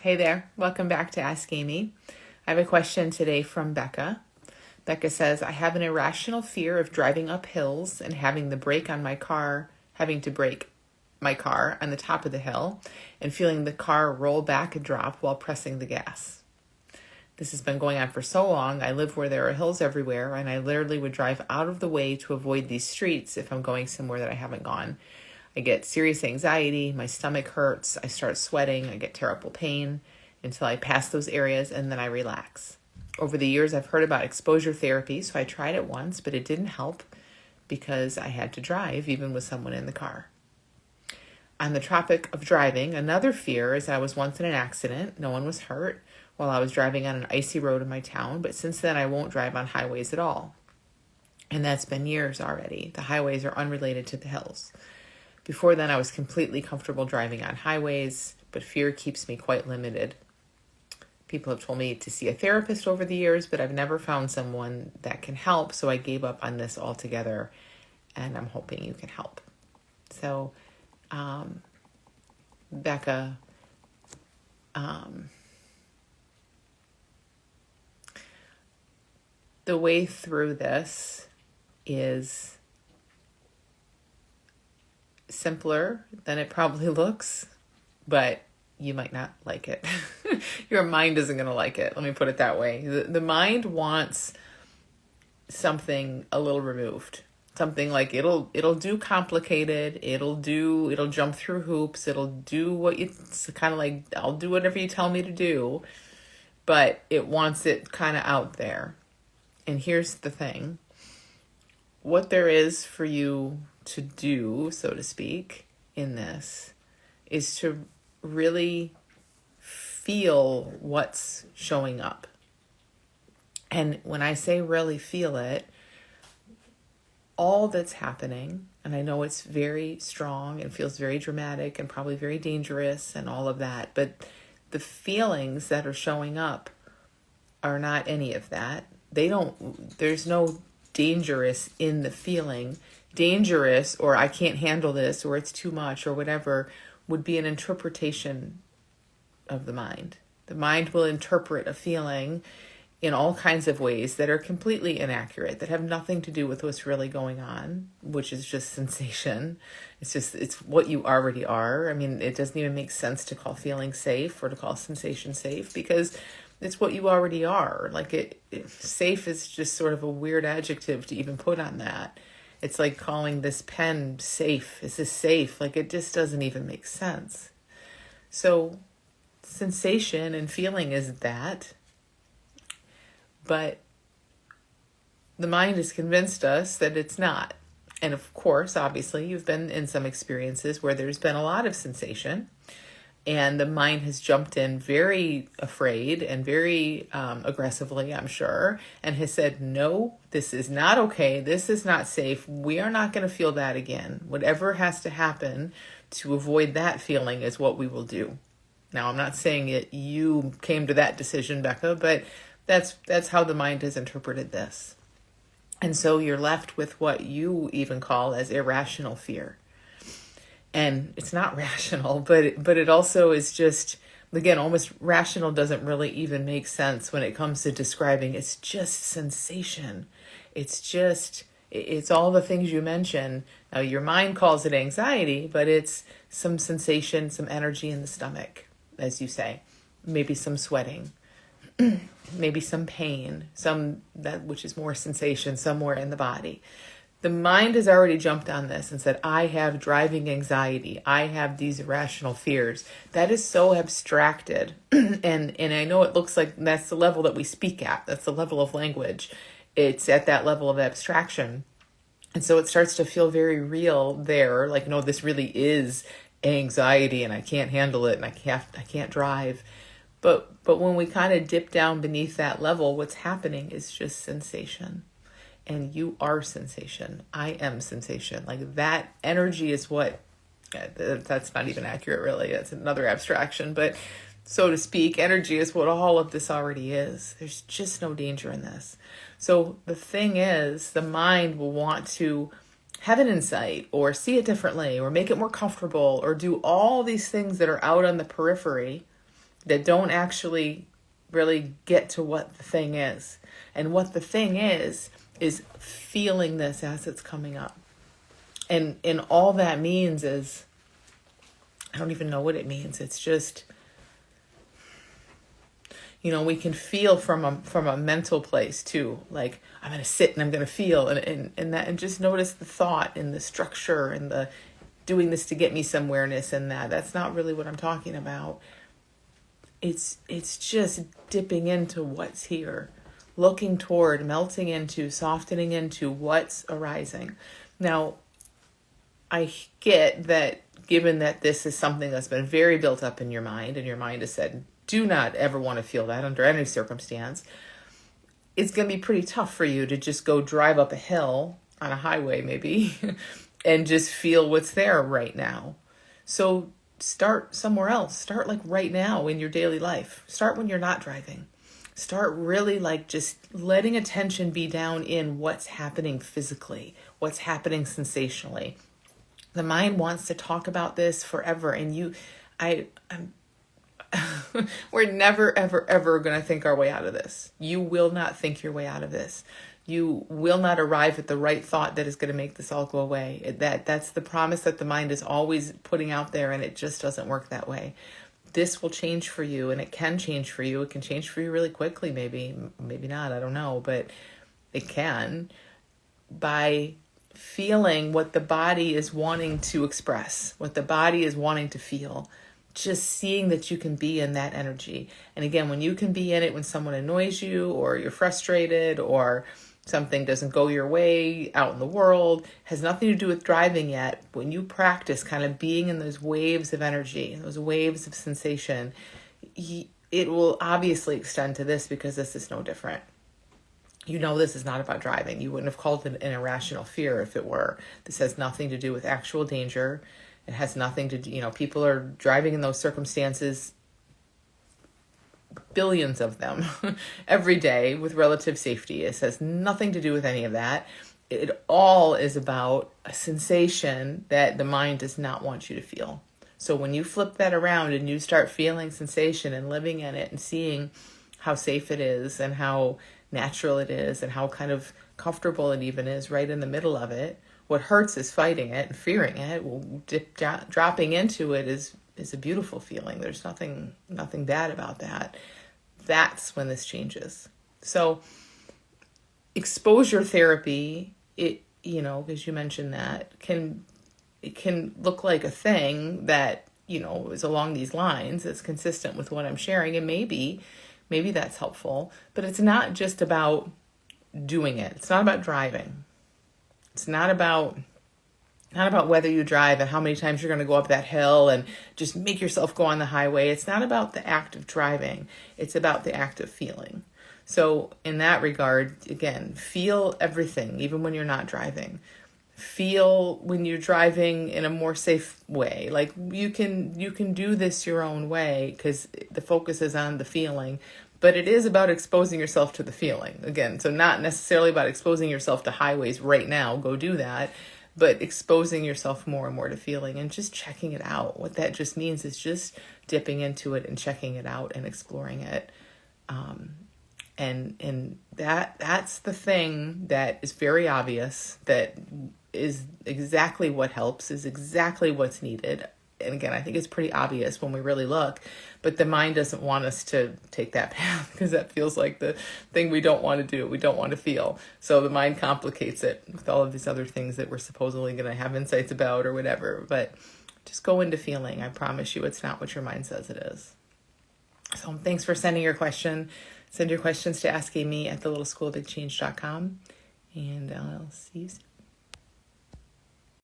Hey there, welcome back to Ask Amy. I have a question today from Becca. Becca says, I have an irrational fear of driving up hills and having to brake my car on the top of the hill and feeling the car roll back a drop while pressing the gas. This has been going on for so long. I live where there are hills everywhere, and I literally would drive out of the way to avoid these streets if I'm going somewhere that I haven't gone. I get serious anxiety, my stomach hurts, I start sweating, I get terrible pain until I pass those areas, and then I relax. Over the years, I've heard about exposure therapy, so I tried it once, but it didn't help because I had to drive even with someone in the car. On the topic of driving, another fear is I was once in an accident. No one was hurt while I was driving on an icy road in my town, but since then I won't drive on highways at all. And that's been years already. The highways are unrelated to the hills. Before then, I was completely comfortable driving on highways, but fear keeps me quite limited. People have told me to see a therapist over the years, but I've never found someone that can help, so I gave up on this altogether, and I'm hoping you can help. So, Becca, the way through this is simpler than it probably looks, but you might not like it. Your mind isn't going to like it. Let me put it that way. The mind wants something a little removed. Something like it'll do complicated. It'll jump through hoops. It'll do it's kind of like, I'll do whatever you tell me to do, but it wants it kind of out there. And here's the thing. What there is for you to do, so to speak, in this is to really feel what's showing up. And when I say really feel it, all that's happening, and I know it's very strong and feels very dramatic and probably very dangerous and all of that, but the feelings that are showing up are not any of that. There's no dangerous in the feeling. Dangerous, or I can't handle this, or it's too much, or whatever, would be an interpretation of the mind. The mind will interpret a feeling in all kinds of ways that are completely inaccurate, that have nothing to do with what's really going on, which is just sensation. It's what you already are. I mean, it doesn't even make sense to call feeling safe or to call sensation safe because it's what you already are. Like safe is just sort of a weird adjective to even put on that. It's like calling this pen safe. Is this safe? Like, it just doesn't even make sense. So sensation and feeling is that. But the mind has convinced us that it's not. And of course, obviously, you've been in some experiences where there's been a lot of sensation. And the mind has jumped in very afraid and very aggressively, I'm sure, and has said, no, this is not okay. This is not safe. We are not going to feel that again. Whatever has to happen to avoid that feeling is what we will do. Now, I'm not saying that you came to that decision, Becca, but that's how the mind has interpreted this. And so you're left with what you even call as irrational fear. And it's not rational, but it also is just, again, almost rational doesn't really even make sense when it comes to describing. It's just sensation. It's all the things you mentioned. Now, your mind calls it anxiety, but it's some sensation, some energy in the stomach, as you say. Maybe some sweating, maybe some pain, which is more sensation somewhere in the body. The mind has already jumped on this and said, I have driving anxiety. I have these irrational fears. That is so abstracted. And I know it looks like that's the level that we speak at. That's the level of language. It's at that level of abstraction. And so it starts to feel very real there. Like, no, this really is anxiety and I can't handle it and I can't drive. But when we kind of dip down beneath that level, what's happening is just sensation. And you are sensation. I am sensation. Like, that energy is what, that's not even accurate really. That's another abstraction. But so to speak, energy is what all of this already is. There's just no danger in this. So the thing is, the mind will want to have an insight or see it differently or make it more comfortable or do all these things that are out on the periphery that don't actually really get to what the thing is. And what the thing is feeling this as it's coming up. And all that means is, I don't even know what it means. It's just, we can feel from a mental place too. Like, I'm going to sit and I'm going to feel and just notice the thought and the structure and the doing this to get me somewhereness and that. That's not really what I'm talking about. It's just dipping into what's here, looking toward, melting into, softening into what's arising. Now, I get that given that this is something that's been very built up in your mind, and your mind has said, do not ever want to feel that under any circumstance, it's going to be pretty tough for you to just go drive up a hill on a highway maybe and just feel what's there right now. So start somewhere else. Start like right now in your daily life. Start when you're not driving. Start really like just letting attention be down in what's happening physically, what's happening sensationally. The mind wants to talk about this forever, and we're never, ever, ever going to think our way out of this. You will not think your way out of this. You will not arrive at the right thought that is going to make this all go away. That's the promise that the mind is always putting out there, and it just doesn't work that way. This will change for you, and it can change for you. It can change for you really quickly, maybe not, I don't know, but it can, by feeling what the body is wanting to express, what the body is wanting to feel. Just seeing that you can be in that energy. And again, when you can be in it when someone annoys you, or you're frustrated, or something doesn't go your way out in the world, has nothing to do with driving yet. When you practice kind of being in those waves of energy, those waves of sensation, it will obviously extend to this, because this is no different. This is not about driving. You wouldn't have called it an irrational fear if it were. This has nothing to do with actual danger. It has nothing to do, people are driving in those circumstances, billions of them every day with relative safety. It has nothing to do with any of that. It all is about a sensation that the mind does not want you to feel. So when you flip that around and you start feeling sensation and living in it and seeing how safe it is and how natural it is and how kind of comfortable it even is right in the middle of it, what hurts is fighting it and fearing it. Dropping into it is a beautiful feeling. There's nothing bad about that. That's when this changes. So exposure therapy, because you mentioned that, it can look like a thing that, is along these lines. It's consistent with what I'm sharing, and maybe that's helpful. But it's not just about doing it. It's not about driving. It's not about whether you drive and how many times you're going to go up that hill and just make yourself go on the highway. It's not about the act of driving. It's about the act of feeling. So in that regard, again, feel everything, even when you're not driving. Feel when you're driving in a more safe way. Like you can do this your own way, because the focus is on the feeling. But it is about exposing yourself to the feeling. Again, so not necessarily about exposing yourself to highways right now, go do that, but exposing yourself more and more to feeling and just checking it out. What that just means is just dipping into it and checking it out and exploring it. And that's the thing that is very obvious, that is exactly what helps, is exactly what's needed. And again, I think it's pretty obvious when we really look, but the mind doesn't want us to take that path, because that feels like the thing we don't want to do. We don't want to feel. So the mind complicates it with all of these other things that we're supposedly going to have insights about or whatever. But just go into feeling. I promise you, it's not what your mind says it is. So thanks for sending your question. Send your questions to askamy@thelittleschoolofbigchange.com, and I'll see you soon.